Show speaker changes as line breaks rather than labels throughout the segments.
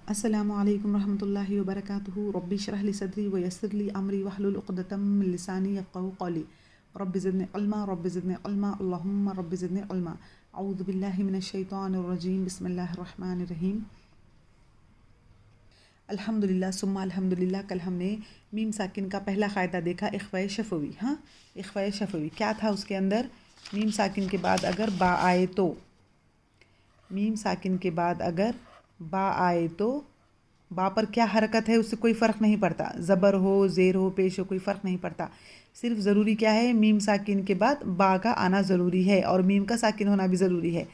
السلام علیکم ورحمۃ اللہ وبرکاتہ. رب اشرح لی صدری ویسر لی امری واحلل عقدۃ من لسانی یفقهوا قولی. رب زدنی علما رب زدنی علما اللہم رب زدنی علما. اعوذ باللہ من الشیطان الرجیم. بسم اللہ الرحمن الرحیم. الحمدللہ ثم الحمدللہ. کل ہم نے میم ساکن کا پہلا قاعدہ دیکھا، اخفاء شفوی. اخفاء شفوی کیا تھا؟ اس کے اندر میم ساکن کے بعد اگر با آئے تو، میم ساکن کے بعد اگر با آئے تو با پر کیا حرکت ہے اس سے کوئی فرق نہیں پڑتا، زبر ہو زیر ہو پیش ہو کوئی فرق نہیں پڑتا. صرف ضروری کیا ہے؟ میم ساکن کے بعد با کا آنا ضروری ہے اور میم کا ساکن ہونا بھی ضروری ہے.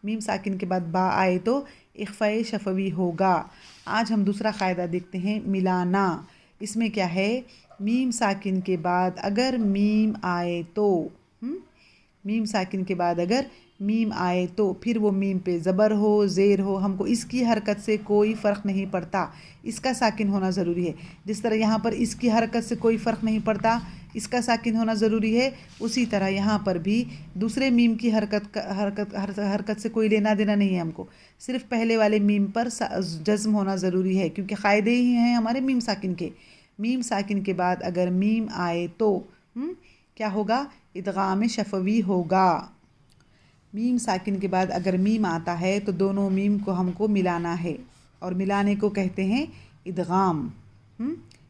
میم ساکن کے بعد با آئے تو اخفاء شفوی ہوگا. آج ہم دوسرا قاعدہ دیکھتے ہیں، ملانا. اس میں کیا ہے؟ میم ساکن کے بعد اگر میم آئے تو، میم ساکن کے بعد اگر میم آئے تو پھر وہ میم پہ زبر ہو زیر ہو، ہم کو اس کی حرکت سے کوئی فرق نہیں پڑتا، اس کا ساکن ہونا ضروری ہے. جس طرح یہاں پر اس کی حرکت سے کوئی فرق نہیں پڑتا، اس کا ساکن ہونا ضروری ہے، اسی طرح یہاں پر بھی دوسرے میم کی حرکت سے کوئی لینا دینا نہیں ہے. ہم کو صرف پہلے والے میم پر جزم ہونا ضروری ہے، کیونکہ قاعدے ہی ہیں ہمارے میم ساکن کے. میم ساکن کے بعد اگر میم آئے تو کیا ہوگا؟ ادغام شفوی ہوگا. میم ساکن کے بعد اگر میم آتا ہے تو دونوں میم کو ہم کو ملانا ہے، اور ملانے کو کہتے ہیں ادغام.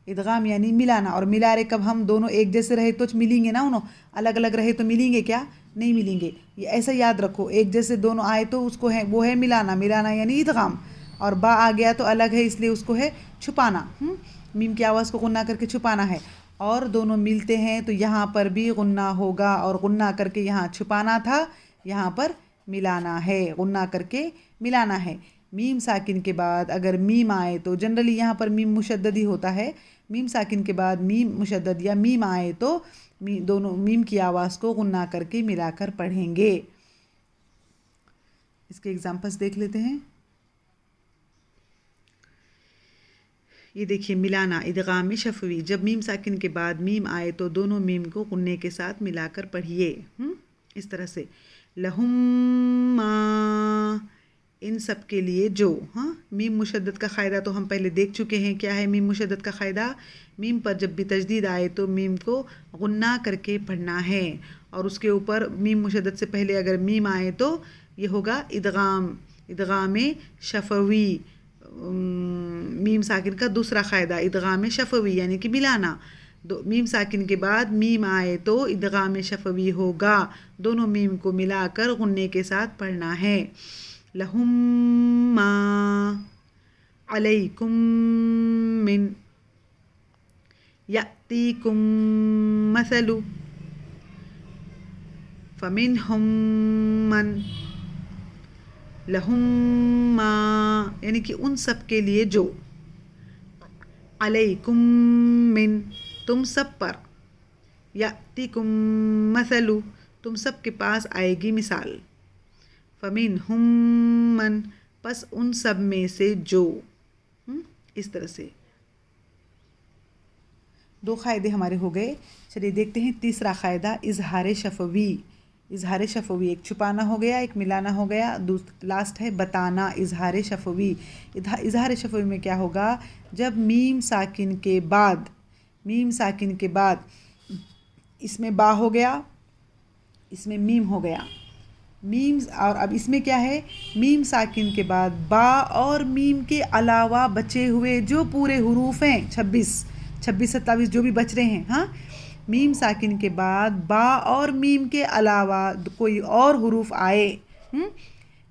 ادغام یعنی ملانا. اور ملا رہے کب ہم دونوں ایک جیسے رہے تو ملیں گے نا، انہوں الگ الگ رہے تو ملیں گے کیا؟ نہیں ملیں گے. یہ ایسا یاد رکھو، ایک جیسے دونوں آئے تو اس کو ہے وہ ہے ملانا. ملانا یعنی ادغام. اور با آ گیا تو الگ ہے، اس لیے اس کو ہے چھپانا. میم کی آواز کو غنہ کر کے چھپانا ہے. اور دونوں ملتے ہیں تو یہاں پر بھی غنہ ہوگا، اور غنہ کر کے یہاں چھپانا تھا، یہاں پر ملانا ہے، غنہ کر کے ملانا ہے. میم ساکن کے بعد اگر میم آئے تو جنرلی یہاں پر میم مشدد ہی ہوتا ہے. میم ساکن کے بعد میم مشدد یا میم آئے تو دونوں میم کی آواز کو غنہ کر کے ملا کر پڑھیں گے. اس کے ایگزامپلس دیکھ لیتے ہیں. یہ دیکھیے، ملانا ادغام شفوی. جب میم ساکن کے بعد میم آئے تو دونوں میم کو غنے کے ساتھ ملا کر پڑھیے. اس طرح سے لہم ما، ان سب کے لیے جو. میم مشدد کا قاعدہ تو ہم پہلے دیکھ چکے ہیں. کیا ہے میم مشدد کا قاعدہ؟ میم پر جب بھی تجدید آئے تو میم کو غنہ کر کے پڑھنا ہے، اور اس کے اوپر میم مشدد سے پہلے اگر میم آئے تو یہ ہوگا ادغام. ادغام شفوی میم ساکن کا دوسرا قاعدہ، ادغام شفوی یعنی کہ ملانا. میم ساکن کے بعد میم آئے تو ادغام شفوی ہوگا، دونوں میم کو ملا کر غنے کے ساتھ پڑھنا ہے. لہم ما علیکم من یأتیکم مثل فمنہم من. لہم ما یعنی کہ ان سب کے لیے جو، علیکم من تم سب پر، یأتیکم مثل تم سب کے پاس آئے گی مثال، فمنہم من پس ان سب میں سے جو. اس طرح سے دو قاعدے ہمارے ہو گئے. چلیے دیکھتے ہیں تیسرا قاعدہ، اظہار شفوی. اظہار شفوی ایک چھپانا ہو گیا، ایک ملانا ہو گیا، لاسٹ ہے بتانا. اظہار شفوی. اظہار شفوی میں کیا ہوگا؟ جب میم ساکن کے بعد اس میں با ہو گیا، اس میں میم ہو گیا، میم. اور اب اس میں کیا ہے؟ میم ساکن کے بعد با اور میم کے علاوہ بچے ہوئے جو پورے حروف ہیں 26 27 جو بھی بچ رہے ہیں، میم ساکن کے بعد با اور میم کے علاوہ کوئی اور حروف آئے.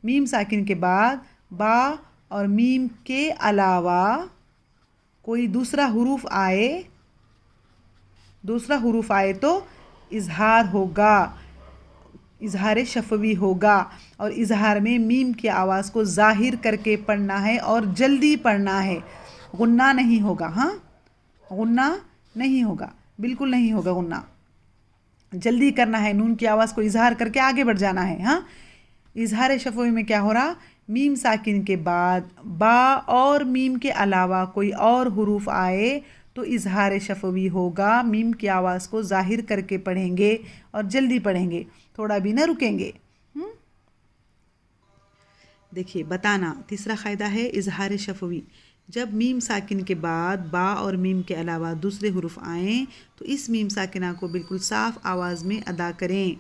میم ساکن کے بعد با اور میم کے علاوہ کوئی دوسرا حروف آئے تو اظہار ہوگا، اظہار شفوی ہوگا. اور اظہار میں میم کی آواز کو ظاہر کر کے پڑھنا ہے اور جلدی پڑھنا ہے، غنہ نہیں ہوگا. غنہ نہیں ہوگا، بالکل نہیں ہوگا غنہ. جلدی کرنا ہے، نون کی آواز کو اظہار کر کے آگے بڑھ جانا ہے. اظہار شفوی میں کیا ہو رہا؟ میم ساکن کے بعد با اور میم کے علاوہ کوئی اور حروف آئے تو اظہار شفوی ہوگا، میم کی آواز کو ظاہر کر کے پڑھیں گے اور جلدی پڑھیں گے، تھوڑا بھی نہ رکیں گے. دیکھیے بتانا تیسرا قاعدہ ہے اظہار شفوی. جب میم ساکن کے بعد با اور میم کے علاوہ دوسرے حروف آئیں تو اس میم ساکنہ کو بالکل صاف آواز میں ادا کریں.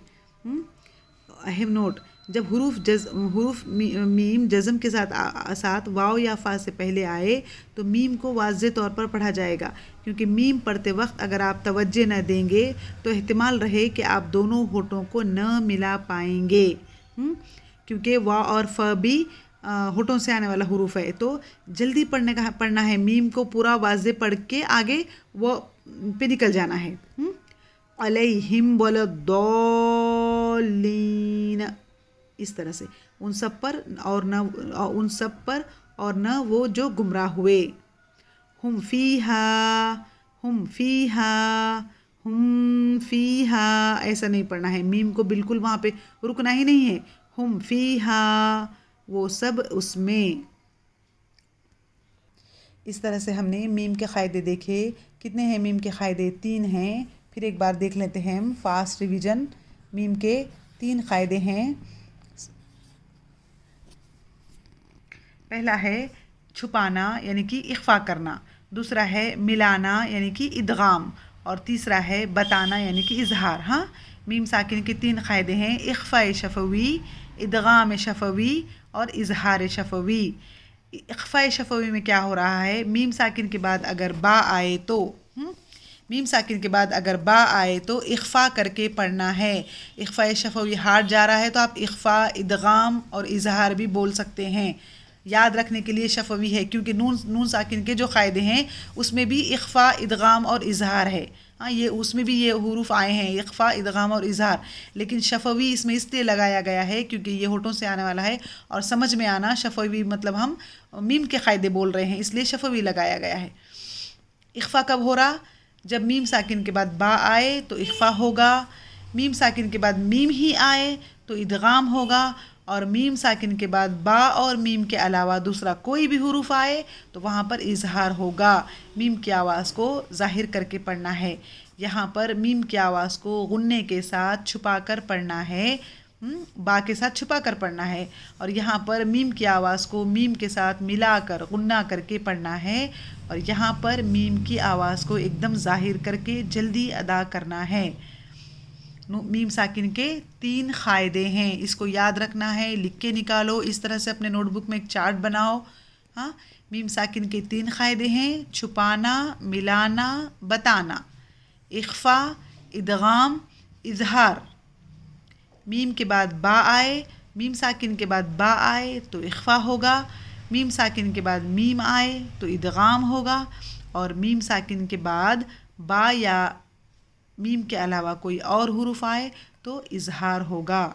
اہم نوٹ: جب حروف میم جزم کے ساتھ واو یا فا سے پہلے آئے تو میم کو واضح طور پر پڑھا جائے گا، کیونکہ میم پڑھتے وقت اگر آپ توجہ نہ دیں گے تو احتمال رہے کہ آپ دونوں ہونٹوں کو نہ ملا پائیں گے، کیونکہ وا اور ف بھی ہونٹوں سے آنے والا حروف ہے. تو جلدی پڑھنا ہے، میم کو پورا واضح پڑھ کے آگے وہ پہ نکل جانا ہے. علیہم وَلَضَّالِّینَ، اس طرح سے ان سب پر اور نہ وہ جو گمراہ ہوئے. ہم فیہا ایسا نہیں پڑھنا ہے، میم کو بالکل وہاں پہ رکنا ہی نہیں ہے. ہم فیہا، وہ سب اس میں. اس طرح سے ہم نے میم کے قاعدے دیکھے. کتنے ہیں میم کے قاعدے؟ 3 ہیں. پھر ایک بار دیکھ لیتے ہیں ہم فاسٹ ریویژن. میم کے 3 قاعدے ہیں. پہلا ہے چھپانا یعنی کہ اخفا کرنا، دوسرا ہے ملانا یعنی کہ ادغام، اور تیسرا ہے بتانا یعنی کہ اظہار. ہاں، میم ساکن کے 3 قاعدے ہیں: اخفاء شفوی، ادغام شفوی اور اظہار شفوی. اخفاء شفوی میں کیا ہو رہا ہے؟ میم ساکن کے بعد اگر با آئے تو اخفا کر کے پڑھنا ہے. اخفاء شفوی ہارڈ جا رہا ہے تو آپ اخفا، ادغام اور اظہار بھی بول سکتے ہیں. یاد رکھنے کے لیے شفوی ہے کیونکہ نون ساکن کے جو قاعدے ہیں اس میں بھی اخفا، ادغام اور اظہار ہے. ہاں، اس میں بھی یہ حروف آئے ہیں، اخفا، ادغام اور اظہار، لیکن شفوی اس میں اس لیے لگایا گیا ہے کیونکہ یہ ہونٹوں سے آنے والا ہے اور سمجھ میں آنا. شفوی مطلب ہم میم کے قاعدے بول رہے ہیں، اس لیے شفوی لگایا گیا ہے. اخفا کب ہو رہا؟ جب میم ساکن کے بعد با آئے تو اخفا ہوگا، میم ساکن کے بعد میم ہی آئے تو ادغام ہوگا، اور میم ساکن کے بعد با اور میم کے علاوہ دوسرا کوئی بھی حروف آئے تو وہاں پر اظہار ہوگا. میم کی آواز کو ظاہر کر کے پڑھنا ہے. یہاں پر میم کی آواز کو غنّے کے ساتھ چھپا کر پڑھنا ہے، با کے ساتھ چھپا کر پڑھنا ہے، اور یہاں پر میم کی آواز کو میم کے ساتھ ملا کر غنّہ کر کے پڑھنا ہے، اور یہاں پر میم کی آواز کو ایک دم ظاہر کر کے جلدی ادا کرنا ہے. میم ساکن کے 3 قاعدے ہیں، اس کو یاد رکھنا ہے، لکھ کے نکالو. اس طرح سے اپنے نوٹ بک میں ایک چارٹ بناؤ. ہاں، میم ساکن کے 3 قاعدے ہیں: چھپانا، ملانا، بتانا. اخفا، ادغام، اظہار. میم کے بعد با آئے، میم ساکن کے بعد با آئے تو اخفا ہوگا، میم ساکن کے بعد میم آئے تو ادغام ہوگا، اور میم ساکن کے بعد با یا میم کے علاوہ کوئی اور حروف آئے تو اظہار ہوگا.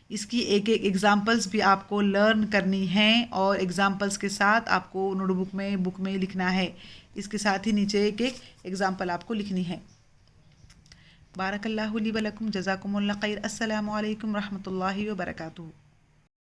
اس کی ایک ایگزامپلس بھی آپ کو لرن کرنی ہیں، اور ایگزامپلس کے ساتھ آپ کو نوٹ بک میں لکھنا ہے. اس کے ساتھ ہی نیچے ایک ایگزامپل آپ کو لکھنی ہے. بارک اللہ لی و لکم، جزاکم اللہ خیر. السلام علیکم ورحمۃ اللہ وبرکاتہ.